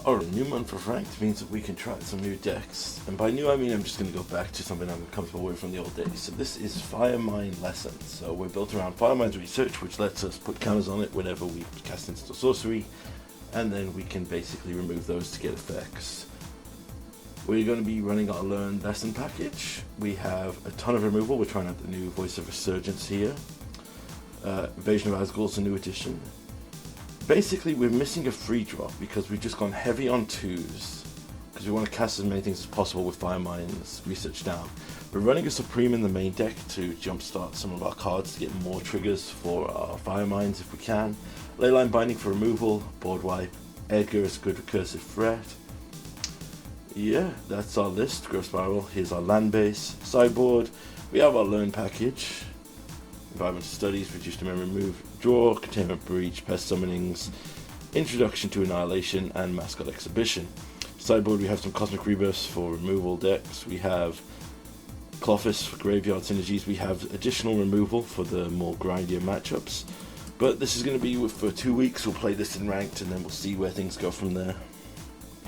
Oh, new month for ranked means that we can try some new decks. And by new I mean I'm just going to go back to something I'm comfortable with from the old days. So this is Firemind Lessons. So we're built around Firemind's research, which lets us put counters on it whenever we cast instant sorcery. And then we can basically remove those to get effects. We're going to be running our Learn Lesson package. We have a ton of removal. We're trying out the new Voice of Resurgence here. Invasion of Asgul's a new addition. Basically, we're missing a free drop because we've just gone heavy on 2s because we want to cast as many things as possible with Firemind's research down. We're running a Supreme in the main deck to jumpstart some of our cards to get more triggers for our Fireminds if we can. Leyline Binding for removal, board wipe, Edgar is a good recursive threat. Yeah, that's our list. Growth Spiral, here's our land base. Sideboard, we have our Learn package. Environmental Studies, Reduce to Memory Remove, Draw, Containment Breach, Pest Summonings, Introduction to Annihilation, and Mascot Exhibition. Sideboard, we have some Cosmic Rebirths for removal decks. We have Clophis for Graveyard Synergies. We have additional removal for the more grindier matchups. But this is going to be for 2 weeks. We'll play this in ranked and then we'll see where things go from there.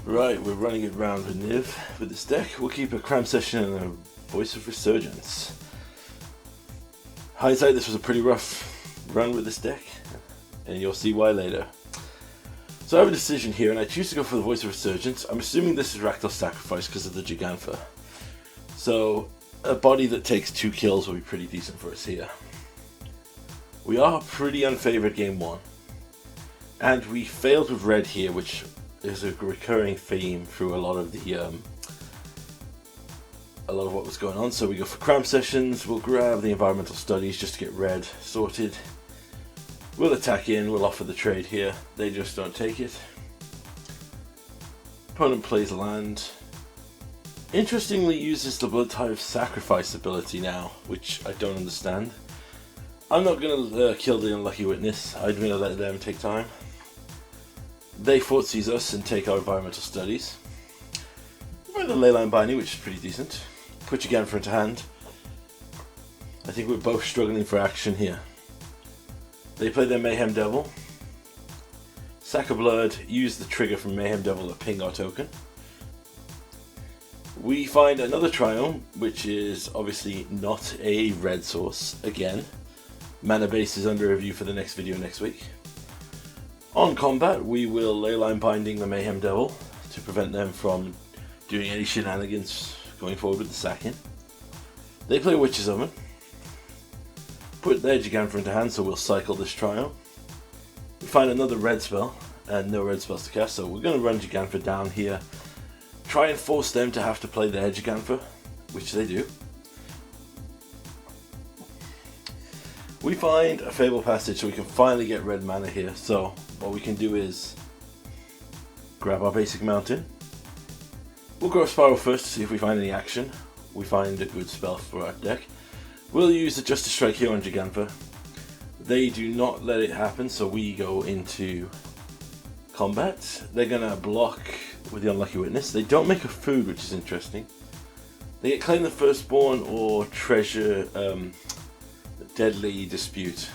Right, we're running it round with Niv with this deck. We'll keep a Cram Session and a Voice of Resurgence. Hindsight, this was a pretty rough run with this deck, and you'll see why later. So I have a decision here, and I choose to go for the Voice of Resurgence. I'm assuming this is Rakdos Sacrifice because of the Gigantha. So a body that takes 2 kills will be pretty decent for us here. We are pretty unfavored game 1, and we failed with red here, which is a recurring theme through a lot of what was going on. So we go for Cram Sessions, we'll grab the Environmental Studies just to get red sorted. We'll attack in, we'll offer the trade here, they just don't take it. Opponent plays a land. Interestingly uses the Blood Tithe Sacrifice ability now, which I don't understand. I'm not going to kill the Unlucky Witness, I'm going to let them take time. They Fortsies us and take our Environmental Studies. We the Leyline Binding, which is pretty decent. Put your Ganther into hand. I think we're both struggling for action here. They play their Mayhem Devil. Sack of Blood, use the trigger from Mayhem Devil to ping our token. We find another Triome, which is obviously not a red source again. Mana base is under review for the next video next week. On combat, we will Leyline Binding the Mayhem Devil to prevent them from doing any shenanigans going forward with the sacking. They play Witch's Oven. Put their Gigantha into hand, so we'll cycle this Triome. We find another red spell, and no red spells to cast, so we're going to run Gigantha down here. Try and force them to have to play their Gigantha, which they do. We find a Fable Passage so we can finally get red mana here, so what we can do is grab our basic mountain. We'll Growth Spiral first to see if we find any action. We find a good spell for our deck. We'll use the Justice Strike here on Gigantha. They do not let it happen, so we go into combat. They're going to block with the Unlucky Witness. They don't make a food, which is interesting. They get Claim the Firstborn or Treasure Deadly Dispute.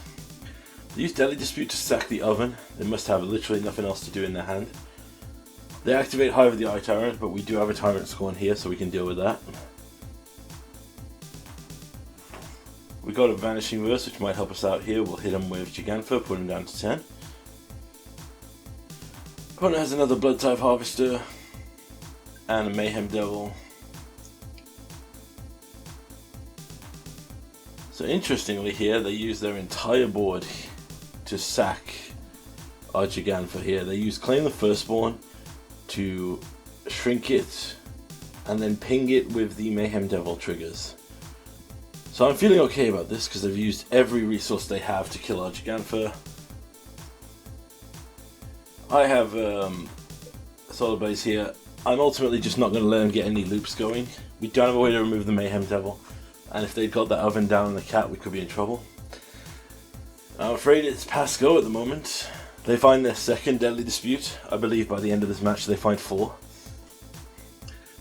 They use Deadly Dispute to sack the oven. They must have literally nothing else to do in their hand. They activate Hive of the Eye Tyrant, but we do have a Tyrant Scorn here, so we can deal with that. We got a Vanishing Verse, which might help us out here. We'll hit him with Gigantha, put him down to 10. Opponent has another Blood Tithe Harvester and a Mayhem Devil. So interestingly here, they use their entire board to sack our Gigantha here. They use Claim the Firstborn to shrink it and then ping it with the Mayhem Devil triggers. So I'm feeling okay about this because they've used every resource they have to kill our Gigantha. I have Solid Base here. I'm ultimately just not going to let them get any loops going. We don't have a way to remove the Mayhem Devil, and if they've got that oven down in the cat, we could be in trouble. I'm afraid it's past go at the moment. They find their second Deadly Dispute. I believe by the end of this match they find 4.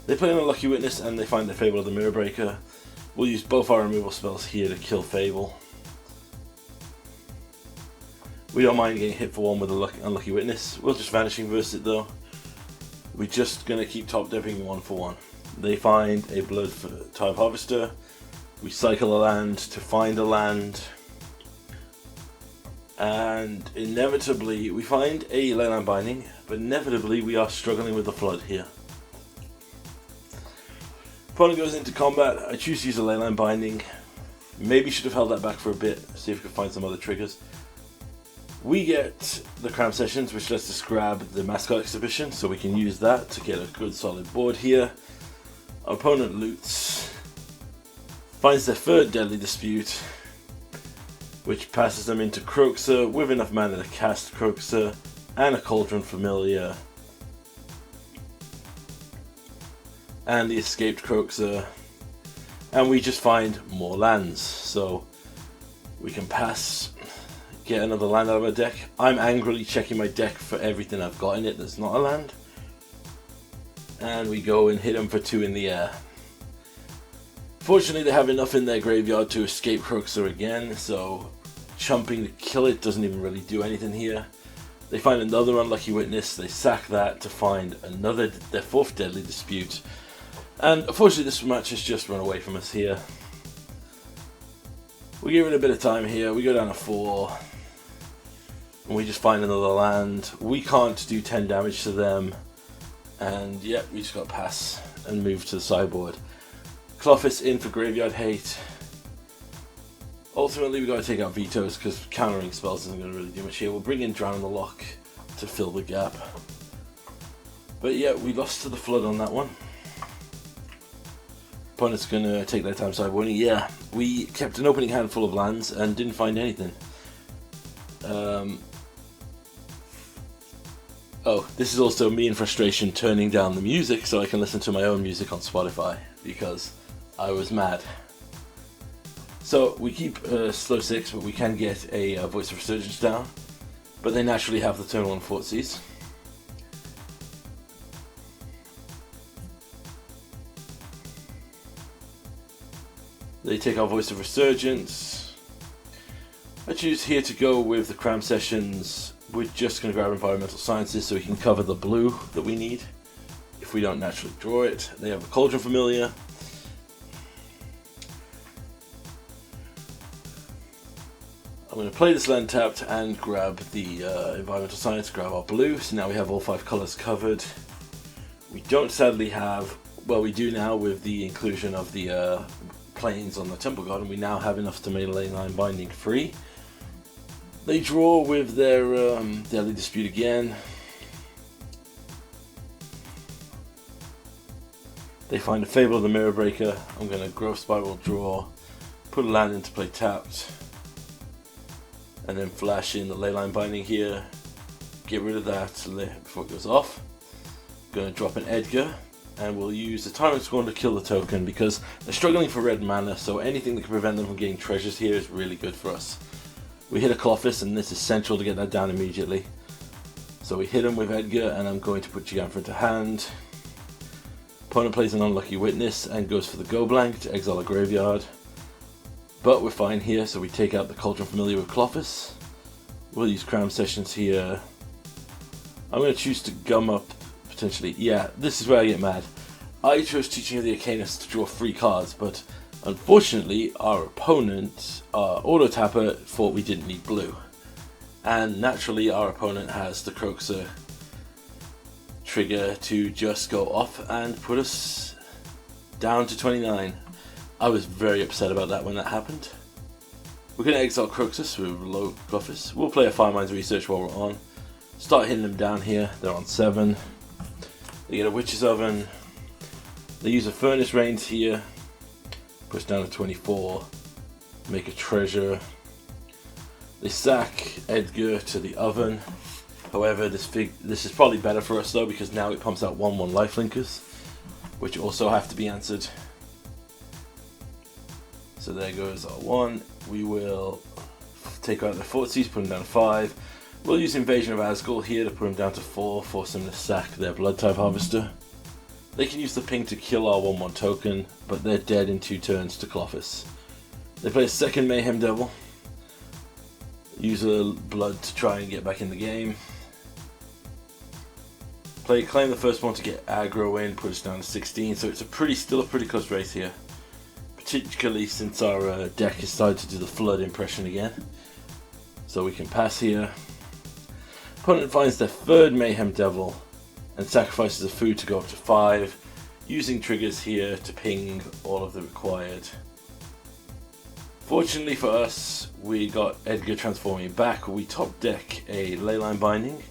They play an Unlucky Witness and they find their Fable of the Mirror Breaker. We'll use both our removal spells here to kill Fable. We don't mind getting hit for one with an Unlucky Witness. We'll just Vanishing Verse it though. we're just going to keep top dipping one for one. They find a blood type harvester. We cycle a land to find a land. And inevitably we find a leyline binding, but inevitably we are struggling with the flood here. Opponent goes into combat. I choose to use a leyline binding. Maybe should have held that back for a bit, see if we could find some other triggers. We get the cram sessions, which lets us grab the mascot exhibition, so we can use that to get a good solid board here. Our opponent loots, finds their third deadly dispute, which passes them into Croxer with enough mana to cast Croxer and a Cauldron Familiar. And the escaped Croxer. And we just find more lands. So we can pass, get another land out of our deck. I'm angrily checking my deck for everything I've got in it that's not a land. And we go and hit them for 2 in the air. Fortunately, they have enough in their graveyard to escape Croxer again, so chumping to kill it doesn't even really do anything here. They find another unlucky witness, they sack that to find another, their 4th deadly dispute. And unfortunately this match has just run away from us here. We give it a bit of time here, we go down to 4. And we just find another land. We can't do 10 damage to them. And yeah, we just got to pass and move to the sideboard. Clofis in for Graveyard Hate. Ultimately we got to take out vetoes because countering spells isn't going to really do much here. We'll bring in Drown in the Loch to fill the gap. But yeah, we lost to the flood on that one. Opponent's going to take their time sideboarding. Yeah, we kept an opening hand full of lands and didn't find anything. Oh, this is also me in frustration turning down the music so I can listen to my own music on Spotify because I was mad. So we keep slow 6, but we can get a Voice of Resurgence down. But they naturally have the turn 1 Thoughtseize. They take our Voice of Resurgence. I choose here to go with the Cram Sessions. We're just going to grab Environmental Sciences so we can cover the blue that we need if we don't naturally draw it. They have a Cauldron Familiar. I'm going to play this land tapped and grab the Environmental Science, grab our blue. So now we have all 5 colours covered. We don't sadly have, well we do now with the inclusion of the planes on the Temple Garden, we now have enough to make Leyline Binding free. They draw with their Deadly Dispute again. They find a Fable of the Mirror Breaker. I'm going to Growth Spiral draw, put a land into play tapped, and then flash in the Leyline Binding here. Get rid of that before it goes off. Going to drop an Edgar, and we'll use the Tyrant Scorn to kill the token because they're struggling for red mana, so anything that can prevent them from getting treasures here is really good for us. We hit a Clofis, and this is central to get that down immediately. So we hit him with Edgar, and I'm going to put Gigantha into hand. Opponent plays an Unlucky Witness and goes for the Go Blank to exile a graveyard. But we're fine here, so we take out the Cauldron Familiar with Clofis. We'll use Cram Sessions here. I'm going to choose to gum up, potentially. Yeah, this is where I get mad. I chose Teaching of the Arcanist to draw 3 cards, but unfortunately our opponent, Auto Tapper, thought we didn't need blue. And naturally our opponent has the Croxer trigger to just go off and put us down to 29. I was very upset about that when that happened. We're going to exile Croxus with low Clofis. We'll play a Firemind's Research while we're on. Start hitting them down here. They're on 7. They get a Witch's Oven. They use a Furnace Rains here. Push down to 24. Make a treasure. They sack Edgar to the oven. However, this is probably better for us though because now it pumps out 1/1 Lifelinkers, which also have to be answered. So there goes our 1. We will take out the Thoughtseize, put them down to 5. We'll use Invasion of Asgul here to put them down to 4, force them to sack their Blood type Harvester. They can use the ping to kill our 1/1 token, but they're dead in 2 turns to Clofis. They play a second Mayhem Devil. Use a Blood to try and get back in the game. Claim the first one to get aggro in, put us down to 16, so it's still a pretty close race here. Particularly since our deck has started to do the flood impression again. So we can pass here. Opponent finds their third Mayhem Devil and sacrifices a food to go up to 5, using triggers here to ping all of the required. Fortunately for us, we got Edgar transforming back. We top deck a Leyline Binding,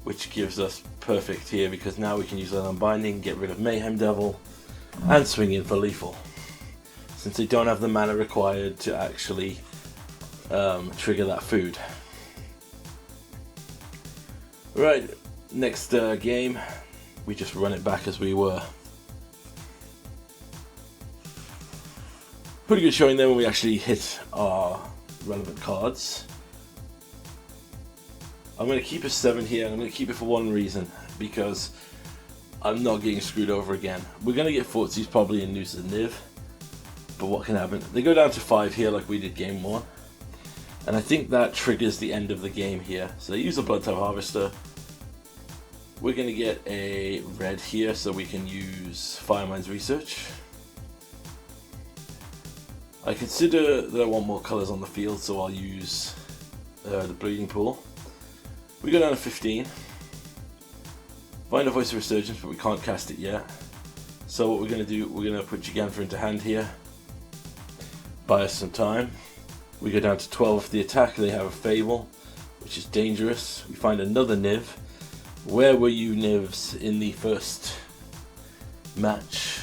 which gives us perfect here because now we can use Leyline Binding, get rid of Mayhem Devil, and swing in for lethal. Since they don't have the mana required to actually trigger that food. Right, next game, we just run it back as we were. Pretty good showing there when we actually hit our relevant cards. I'm going to keep a 7 here, and I'm going to keep it for one reason, because I'm not getting screwed over again. We're going to get Fortsies probably and lose the Niv, but what can happen? They go down to 5 here like we did game 1, and I think that triggers the end of the game here. So they use the Blood Type Harvester. We're going to get a red here so we can use Firemind's Research. I consider that I want more colours on the field, so I'll use the Bleeding Pool. We go down to 15. Find a Voice of Resurgence, but we can't cast it yet. So what we're going to do, we're going to put Gigantha into hand here. Buy us some time. We go down to 12 for the attack. They have a Fable, which is dangerous. We find another Niv. Where were you, Nivs, in the first match?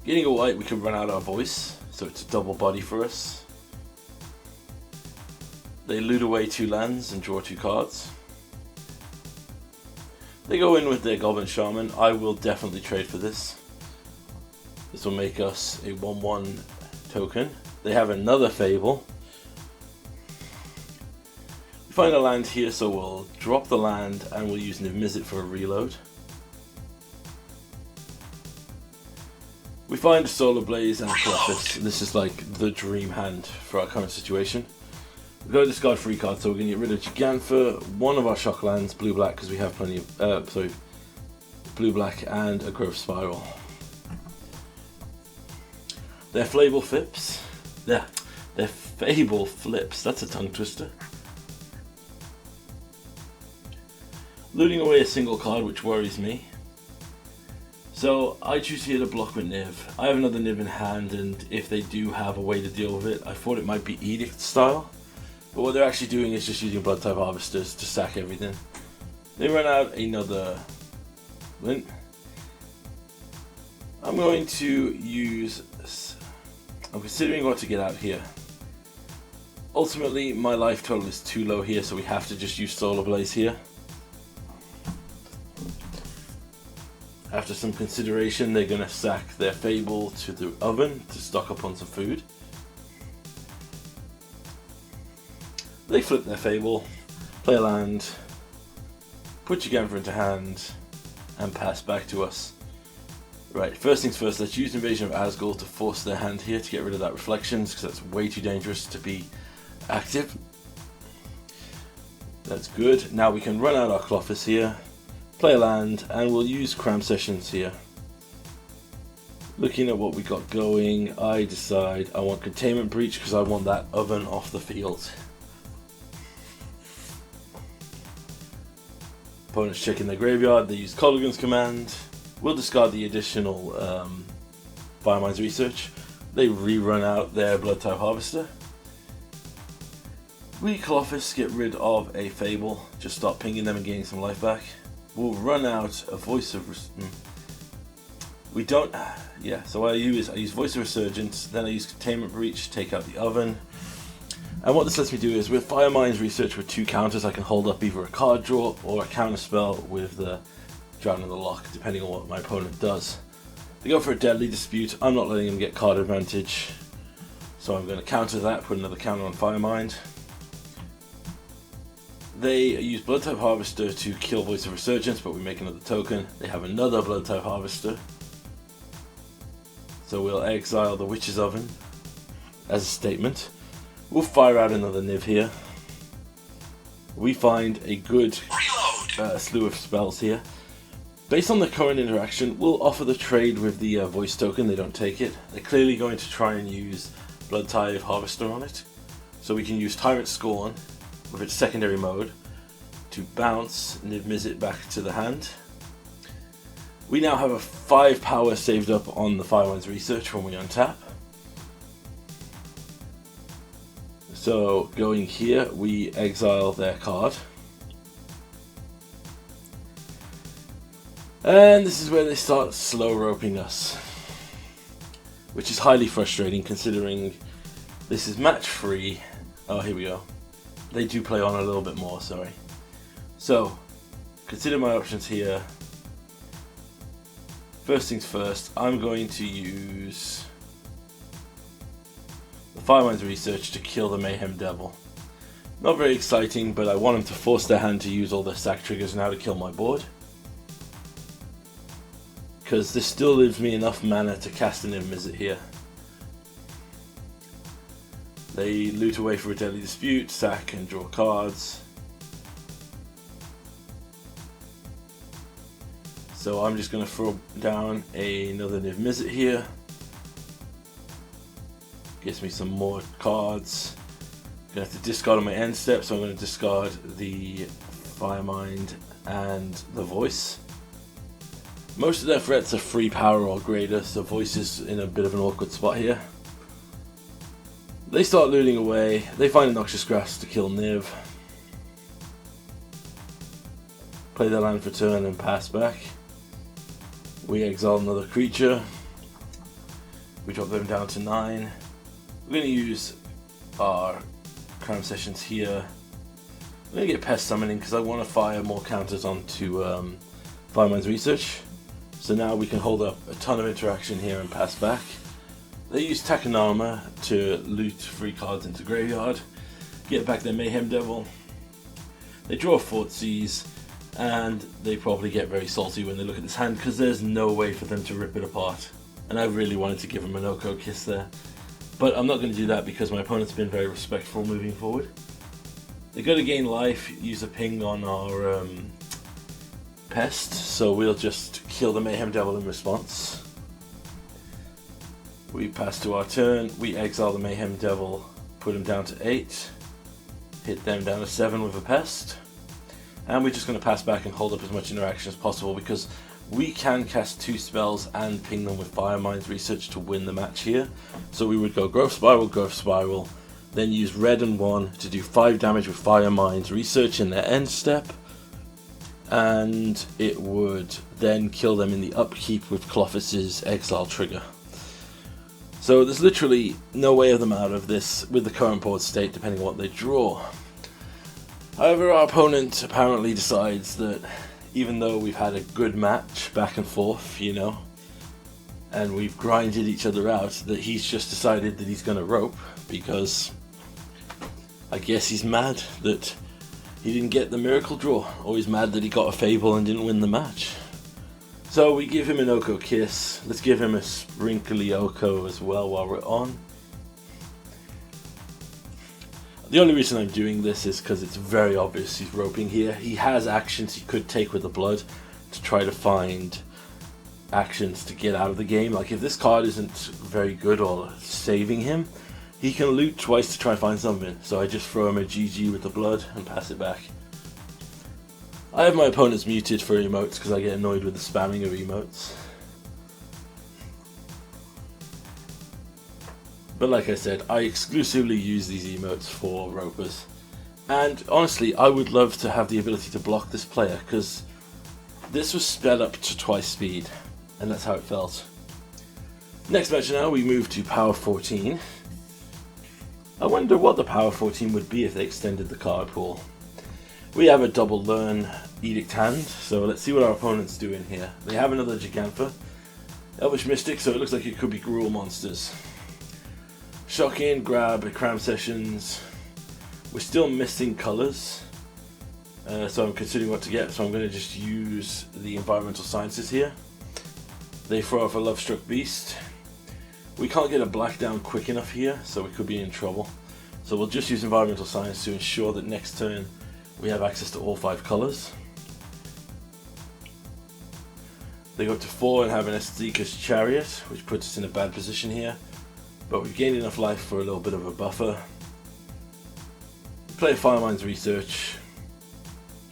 Getting a white, we can run out our Voice, so it's a double body for us. They loot away 2 lands and draw 2 cards. They go in with their Goblin Shaman. I will definitely trade for this. This will make us a 1/1 token. They have another Fable. We find a land here, so we'll drop the land and we'll use Niv-Mizzet for a reload. We find a Solar Blaze and a Colossus. This is like the dream hand for our current situation. We've got to discard 3 cards, so we're going to get rid of Gigantha, one of our shock lands, blue-black, because we have plenty of, blue-black and a Growth Spiral. Their Fable Flips, their Fable Flips, that's a tongue twister. Looting away a single card, which worries me. So I choose here to block with Niv. I have another Niv in hand, and if they do have a way to deal with it, I thought it might be Edict style. But what they're actually doing is just using Blood Type Harvesters to sack everything. They run out another Lint. I'm going to use... I'm considering what to get out here. Ultimately, my life total is too low here, so we have to just use Solar Blaze here. After some consideration, they're going to sack their Fable to the oven to stock up on some food. They flip their Fable, play a land, put Gigantha into hand, and pass back to us. Right, first things first, let's use Invasion of Asgore to force their hand here to get rid of that Reflections, because that's way too dangerous to be active. That's good. Now we can run out our Colossus here, play a land, and we'll use Cram Sessions here. Looking at what we got going, I decide I want Containment Breach because I want that oven off the field. Opponents checking their graveyard, they use Colligan's Command. We'll discard the additional Firemind's Research. They rerun out their Blood Type Harvester. We Colossus get rid of a Fable, just start pinging them and getting some life back. We'll run out a Voice of we don't, yeah, so I use Voice of Resurgence, then I use Containment Breach, take out the oven. And what this lets me do is with Firemind's Research with 2 counters, I can hold up either a card draw or a counter spell with the Drown in the Lock, depending on what my opponent does. They go for a Deadly Dispute. I'm not letting them get card advantage, so I'm going to counter that, put another counter on Firemind. They use Blood Type Harvester to kill Voice of Resurgence, but we make another token. They have another Blood Type Harvester, so we'll exile the Witch's Oven as a statement. We'll fire out another Niv here. We find a good... Reload. slew of spells here. Based on the current interaction, we'll offer the trade with the voice token. They don't take it. They're clearly going to try and use Blood Tithe Harvester on it. So we can use Tyrant Scorn with its secondary mode to bounce Niv Mizzet back to the hand. We now have a 5 power saved up on the Firemind's Research when we untap. So going here, we exile their card. And this is where they start slow roping us, which is highly frustrating considering this is match free. Oh, here we go. They do play on a little bit more, sorry. So, consider my options here. First things first, I'm going to use the Firemind's Research to kill the Mayhem Devil. Not very exciting, but I want them to force their hand to use all their sack triggers now to kill my board. Because this still leaves me enough mana to cast an Niv Mizzet here. They loot away for a Deadly Dispute, sack and draw cards. So I'm just going to throw down another Niv Mizzet here. Gives me some more cards. I'm going to have to discard on my end step, so I'm going to discard the Firemind and the Voice. Most of their threats are 3 power or greater, so Voice is in a bit of an awkward spot here. They start looting away. They find a Noxious Grass to kill Niv. Play their land for turn and pass back. We exile another creature. We drop them down to 9. We're going to use our Crown Sessions here. I'm going to get Pest Summoning because I want to fire more counters onto Firemind's Research. So now we can hold up a ton of interaction here and pass back. They use Takanama to loot 3 cards into graveyard, get back their Mayhem Devil. They draw Thoughtseize, and they probably get very salty when they look at this hand because there's no way for them to rip it apart. And I really wanted to give them an Oko kiss there. But I'm not going to do that because my opponent's been very respectful moving forward. They go to gain life, use a ping on our Pest, so we'll just kill the Mayhem Devil in response. We pass to our turn, we exile the Mayhem Devil, put him down to 8, hit them down to 7 with a Pest, and we're just going to pass back and hold up as much interaction as possible because we can cast 2 spells and ping them with Firemind's Research to win the match here. So we would go Growth Spiral, then use red and 1 to do 5 damage with Firemind's Research in their end step, and it would then kill them in the upkeep with Clothis' Exile trigger. So there's literally no way of them out of this with the current board state depending on what they draw. However, our opponent apparently decides that even though we've had a good match back and forth, you know, and we've grinded each other out, that he's just decided that he's going to rope because I guess he's mad that he didn't get the miracle draw, or he's mad that he got a Fable and didn't win the match. So we give him an Oko kiss. Let's give him a sprinkly Oko as well while we're on. The only reason I'm doing this is because it's very obvious he's roping here. He has actions he could take with the blood to try to find actions to get out of the game. Like if this card isn't very good or saving him, he can loot twice to try and find something. So I just throw him a GG with the blood and pass it back. I have my opponents muted for emotes because I get annoyed with the spamming of emotes. But like I said, I exclusively use these emotes for ropers. And honestly, I would love to have the ability to block this player because this was sped up to twice speed. And that's how it felt. Next match now, we move to Power 14. I wonder what the Power 14 would be if they extended the card pool. We have a double learn Edict hand, so let's see what our opponent's doing here. They have another Gigantha, Elvish Mystic, so it looks like it could be Gruul monsters. Shock in, grab, Cram Sessions. We're still missing colours, so I'm considering what to get, so I'm going to just use the Environmental Sciences here. They throw off a Lovestruck Beast. We can't get a black down quick enough here, so we could be in trouble. So we'll just use Environmental Science to ensure that next turn we have access to all 5 colours. They go up to 4 and have an Seeker's Chariot, which puts us in a bad position here. But we've gained enough life for a little bit of a buffer. Play Firemind's Research.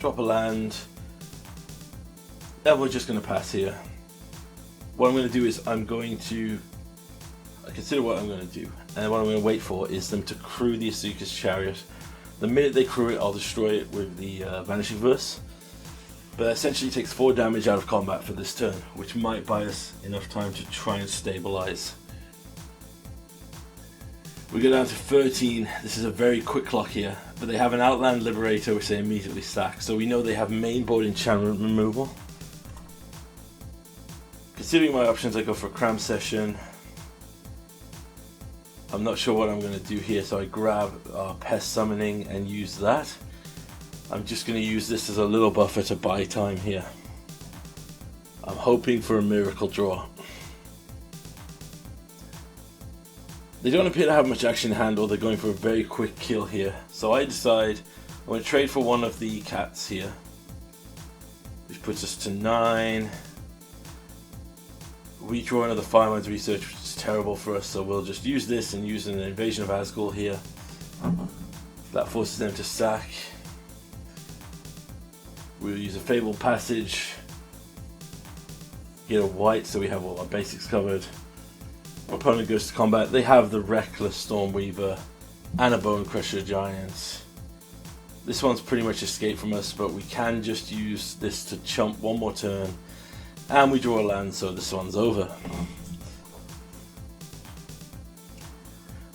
Drop a land. And we're just going to pass here. What I'm going to do is I consider what I'm going to do. And what I'm going to wait for is them to crew the Seeker's Chariot. The minute they crew it, I'll destroy it with the Vanishing Verse. But that essentially takes 4 damage out of combat for this turn, which might buy us enough time to try and stabilize. We go down to 13. This is a very quick clock here, but they have an Outland Liberator which they immediately sack, so we know they have mainboard enchantment removal. Considering my options, I go for a Cram Session. I'm not sure what I'm going to do here, so I grab Pest Summoning and use that. I'm just going to use this as a little buffer to buy time here. I'm hoping for a miracle draw. They don't appear to have much action in hand, or they're going for a very quick kill here. So I decide I'm going to trade for one of the cats here, which puts us to 9. We draw another Firemind's Research, which is terrible for us, so we'll just use this and use an Invasion of Asgul here. That forces them to sack. We'll use a Fabled Passage, get a white so we have all our basics covered. Our opponent goes to combat. They have the Reckless Stormweaver and a Bone Crusher Giant. This one's pretty much escaped from us, but we can just use this to chump one more turn, and we draw a land, so this one's over.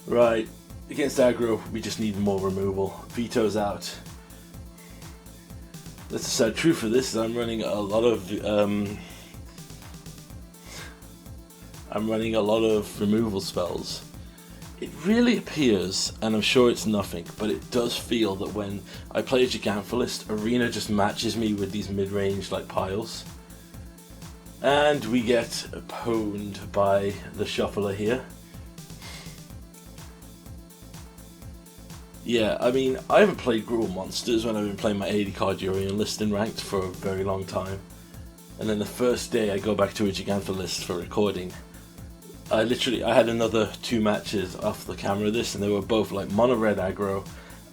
Right, against aggro we just need more removal. Veto's out. That's the sad truth for this, is I'm running a lot of removal spells. It really appears, and I'm sure it's nothing, but it does feel that when I play a Giganthalist, Arena just matches me with these mid-range like piles. And we get pwned by the Shuffler here. Yeah, I mean, I haven't played Gruul Monsters when I've been playing my 80 card Urian list in ranked for a very long time. And then the first day I go back to a Giganthalist for recording, I had another 2 matches off the camera of this, and they were both like mono red aggro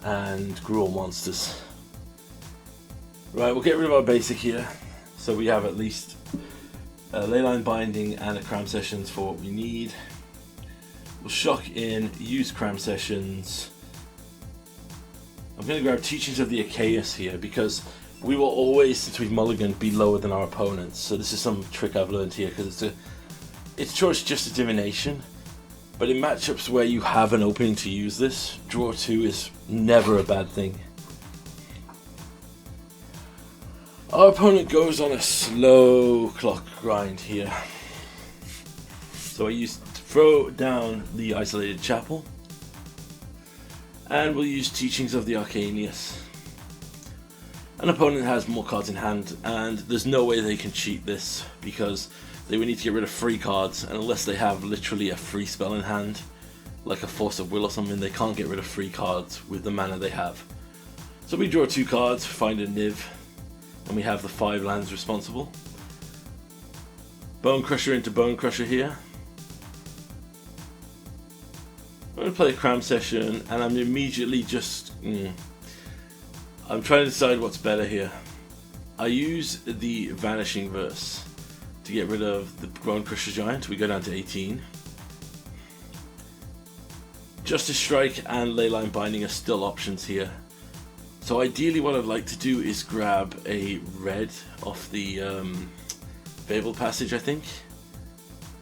and Gruul Monsters. Right, we'll get rid of our basic here, so we have at least a Leyline Binding and a Cram Sessions for what we need. We'll shock in, use Cram Sessions. I'm going to grab Teachings of the Archaeus here, because we will always, since we've mulliganed, be lower than our opponents. So this is some trick I've learned here, because it's just a divination, but in matchups where you have an opening to use this, draw 2 is never a bad thing. Our opponent goes on a slow clock grind here. So I throw down the Isolated Chapel, and we'll use Teachings of the Archaeus. An opponent has more cards in hand, and there's no way they can cheat this, because they would need to get rid of free cards, and unless they have literally a free spell in hand, like a Force of Will or something, they can't get rid of free cards with the mana they have. So we draw 2 cards, find a Niv, and we have the 5 lands responsible. Bone Crusher into Bone Crusher here. I'm going to play a Cram Session, and I'm immediately just... I'm trying to decide what's better here. I use the Vanishing Verse to get rid of the Bone Crusher Giant. We go down to 18. Justice Strike and Leyline Binding are still options here. So ideally what I'd like to do is grab a red off the Fabled Passage, I think.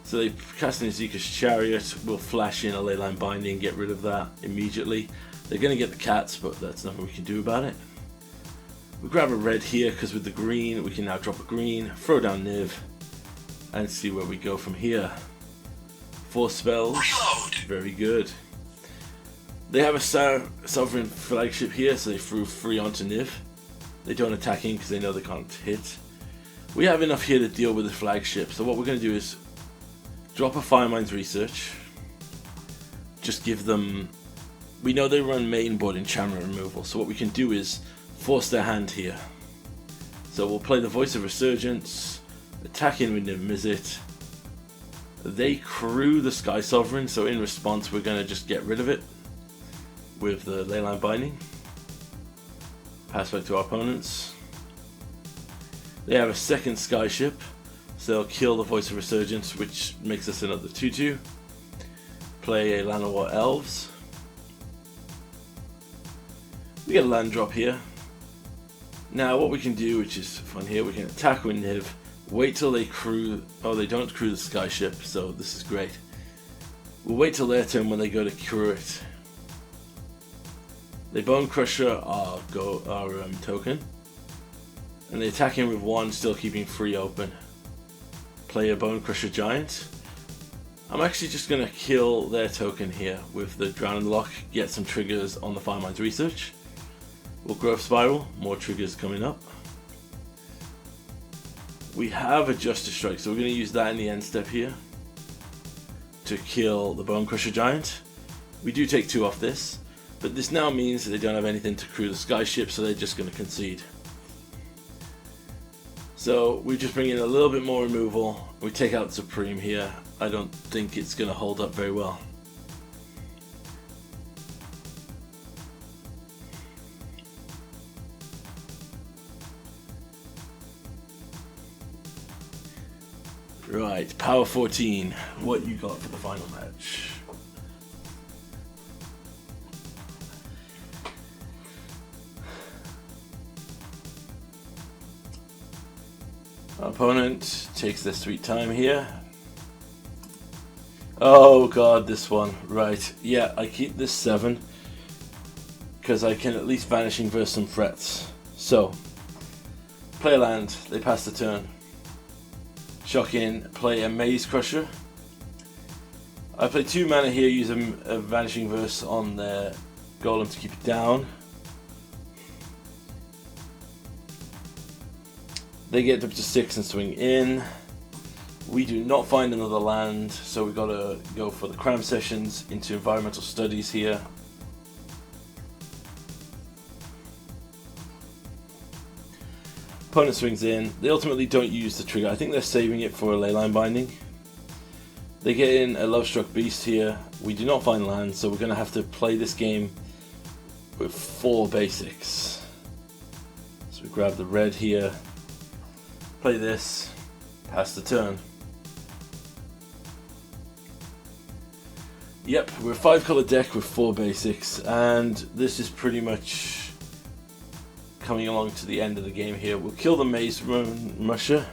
So they cast an Seeker's Chariot, we'll flash in a Leyline Binding, get rid of that immediately. They're going to get the cats, but that's nothing we can do about it. We grab a red here, because with the green, we can now drop a green, throw down Niv, and see where we go from here. 4 spells, very good. They have a Sovereign Flagship here, so they threw 3 onto Niv. They don't attack in because they know they can't hit. We have enough here to deal with the flagship, so what we're going to do is drop a Firemind's Research. Just give them... We know they run mainboard enchantment removal, so what we can do is force their hand here. So we'll play the Voice of Resurgence, Attacking with Niv Mizzet. They crew the Sky Sovereign, so in response we're going to just get rid of it with the Leyline Binding. Pass back to our opponents. They have a second Sky Ship, so they'll kill the Voice of Resurgence, which makes us another 2/2. Play a Llanowar Elves. We get a land drop here. Now what we can do, which is fun here, we can attack with Niv, wait till they crew. Oh, they don't crew the Sky Ship, so this is great. We'll wait till their turn when they go to crew it. They Bone Crusher our token, and they attack him with 1, still keeping 3 open. Play a Bone Crusher Giant. I'm actually just going to kill their token here with the Drowning Lock, get some triggers on the Firemind's research. We'll Growth Spiral, more triggers coming up. We have a Justice Strike, so we're going to use that in the end step here to kill the Bone Crusher Giant. We do take 2 off this, but this now means that they don't have anything to crew the Sky Ship, so they're just going to concede. So we just bring in a little bit more removal. We take out Supreme here. I don't think it's going to hold up very well. Right, Power 14. What you got for the final match? Our opponent takes their sweet time here. Oh god, this one. Right, yeah, I keep this 7 because I can at least Vanishing Verse some threats. So, play a land, they pass the turn. Shock in, play a Maze Crusher. I play 2 mana here, use a Vanishing Verse on their Golem to keep it down. They get up to 6 and swing in. We do not find another land, so we've got to go for the cram sessions into Environmental Studies here. Opponent swings in. They ultimately don't use the trigger. I think they're saving it for a Leyline Binding. They get in a Lovestruck Beast here. We do not find land, so we're going to have to play this game with 4 basics. So we grab the red here, play this, pass the turn. Yep, we're a 5-color deck with 4 basics, and this is pretty much coming along to the end of the game here. We'll kill the Maze Musher.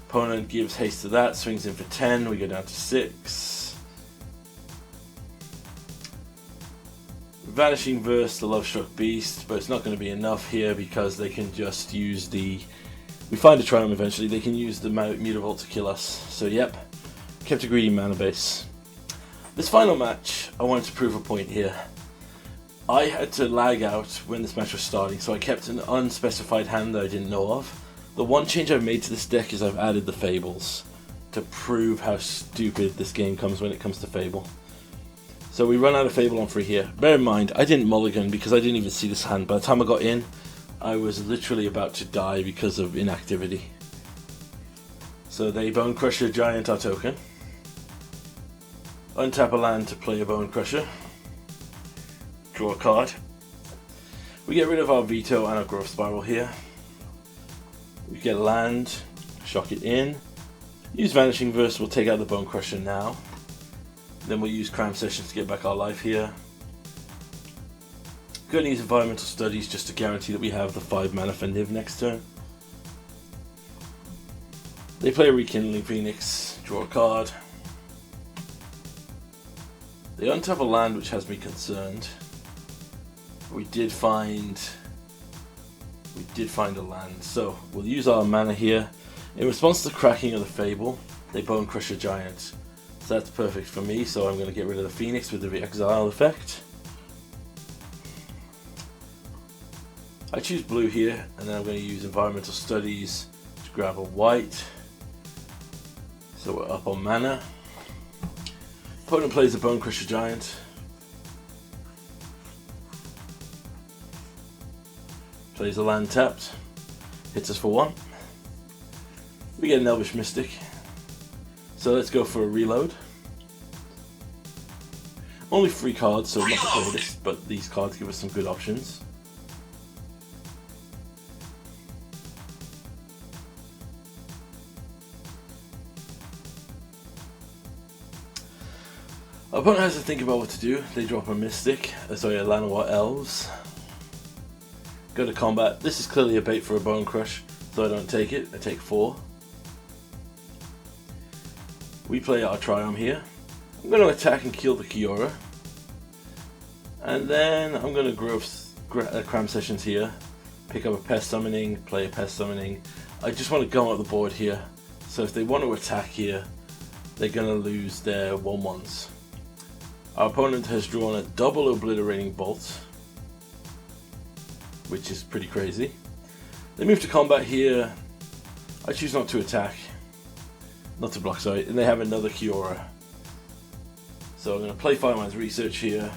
Opponent gives haste to that, swings in for 10, we go down to 6. Vanishing Verse the Lovestruck Beast, but it's not going to be enough here because they can just use the... We find a Triumph eventually, they can use the Mutavault to kill us. So yep, kept a greedy mana base. This final match, I wanted to prove a point here. I had to lag out when this match was starting, so I kept an unspecified hand that I didn't know of. The one change I've made to this deck is I've added the Fables to prove how stupid this game comes when it comes to Fable. So we run out of Fable on 3 here. Bear in mind, I didn't mulligan because I didn't even see this hand. By the time I got in, I was literally about to die because of inactivity. So they Bone Crusher Giant our token. Untap a land to play a Bone Crusher. Draw a card. We get rid of our Veto and our Growth Spiral here. We get a land, shock it in. Use Vanishing Verse, we'll take out the Bone Crusher now. Then we'll use Cram Sessions to get back our life here. Gonna use Environmental Studies just to guarantee that we have the 5 mana for Niv next turn. They play a Rekindling Phoenix, draw a card. They untap a land, which has me concerned. We did find a land, so we'll use our mana here. In response to the cracking of the Fable, they Bone Crusher Giant. So that's perfect for me, so I'm going to get rid of the Phoenix with the Exile effect. I choose blue here, and then I'm going to use Environmental Studies to grab a white. So we're up on mana. Opponent plays a Bone Crusher Giant. Plays a land tapped. Hits us for 1. We get an Elvish Mystic. So let's go for a reload. Only 3 cards, so not the greatest, but these cards give us some good options. Our opponent has to think about what to do. They drop a Mystic, a Llanowar Elves. Go to combat. This is clearly a bait for a Bone Crush, so I don't take it. I take 4. We play our Triumph here. I'm going to attack and kill the Kiora. And then I'm going to cram sessions here. Pick up a Pest Summoning, play a Pest Summoning. I just want to go up the board here. So if they want to attack here, they're going to lose their 1/1s. Our opponent has drawn a double Obliterating Bolt, which is pretty crazy. They move to combat here. I choose not to attack. Not to block, sorry. And they have another Kiora. So I'm going to play Firemind's Research here.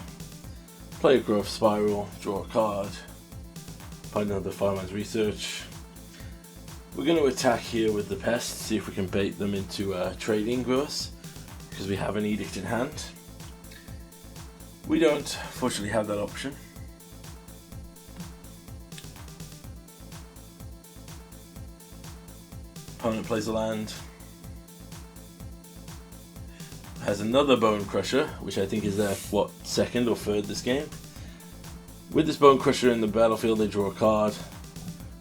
Play a Growth Spiral. Draw a card. Find another Firemind's Research. We're going to attack here with the Pest. See if we can bait them into trading with us. Because we have an Edict in hand. We don't, fortunately, have that option. Opponent plays a land. Has another Bone Crusher, which I think is their, second or third this game. With this Bone Crusher in the battlefield, they draw a card.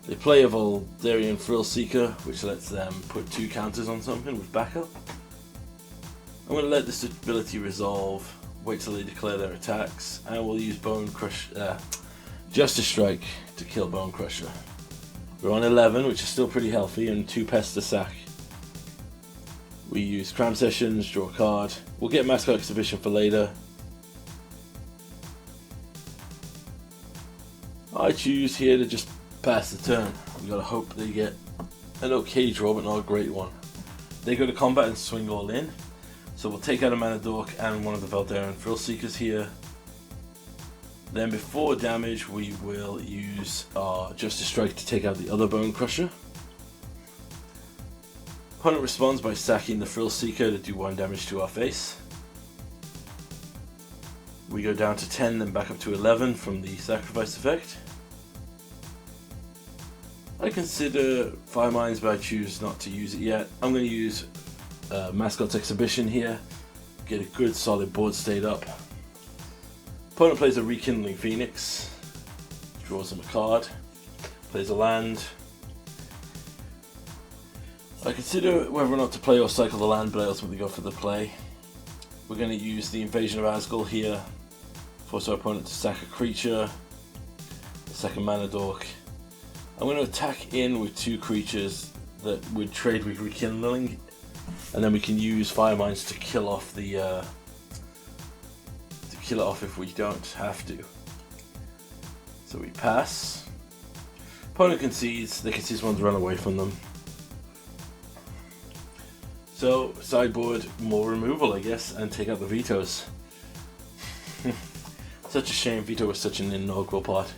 They play a Voldarian Thrill Seeker, which lets them put 2 counters on something with backup. I'm going to let this ability resolve. Wait till they declare their attacks, and we'll use Justice Strike to kill Bone Crusher. We're on 11, which is still pretty healthy, and 2 Pests to sack. We use Cram Sessions, draw a card. We'll get Mascot Exhibition for later. I choose here to just pass the turn. We gotta hope they get an okay draw, but not a great one. They go to combat and swing all in. So we'll take out a Mana Dork and one of the Voldarian Thrill Seekers here. Then before damage, we will use our Justice Strike to take out the other Bone Crusher. Opponent responds by sacking the Thrill Seeker to do 1 damage to our face. We go down to 10, then back up to 11 from the sacrifice effect. I consider Firemind's, but I choose not to use it yet. I'm going to use Mascot's Exhibition here. Get a good solid board state up. Opponent plays a Rekindling Phoenix. Draws him a card. Plays a land. I consider whether or not to play or cycle the land, but I ultimately go for the play. We're going to use the Invasion of Asgul here. Force our opponent to sack a creature. The second Mana Dork. I'm going to attack in with 2 creatures that would trade with Rekindling, and then we can use Fireminds to kill off the kill it off if we don't have to. So we pass. Opponent concedes. They concede one to run away from them. So sideboard, more removal, I guess, and take out the vetoes. Such a shame. Veto was such an inaugural part.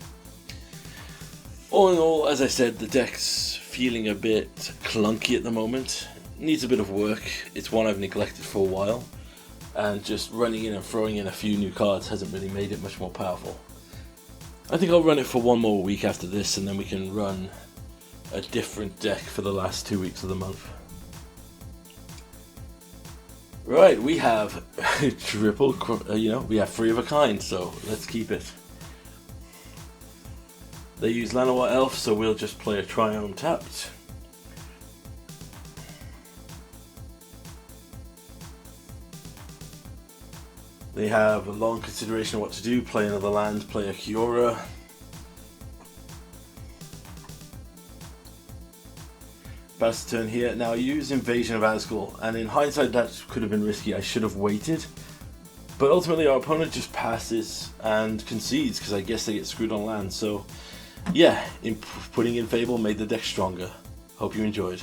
All in all, as I said, the deck's feeling a bit clunky at the moment. Needs a bit of work. It's one I've neglected for a while, and just running in and throwing in a few new cards hasn't really made it much more powerful. I think I'll run it for one more week after this, and then we can run a different deck for the last 2 weeks of the month. Right, we have triple, we have 3 of a kind, so let's keep it. They use Llanowar Elf, so we'll just play a Triumph tapped. They have a long consideration of what to do. Play another land, play a Kiora. Pass the turn here. Now I use Invasion of Asgul, and in hindsight that could have been risky. I should have waited. But ultimately our opponent just passes and concedes, because I guess they get screwed on land. So yeah, putting in Fable made the deck stronger. Hope you enjoyed.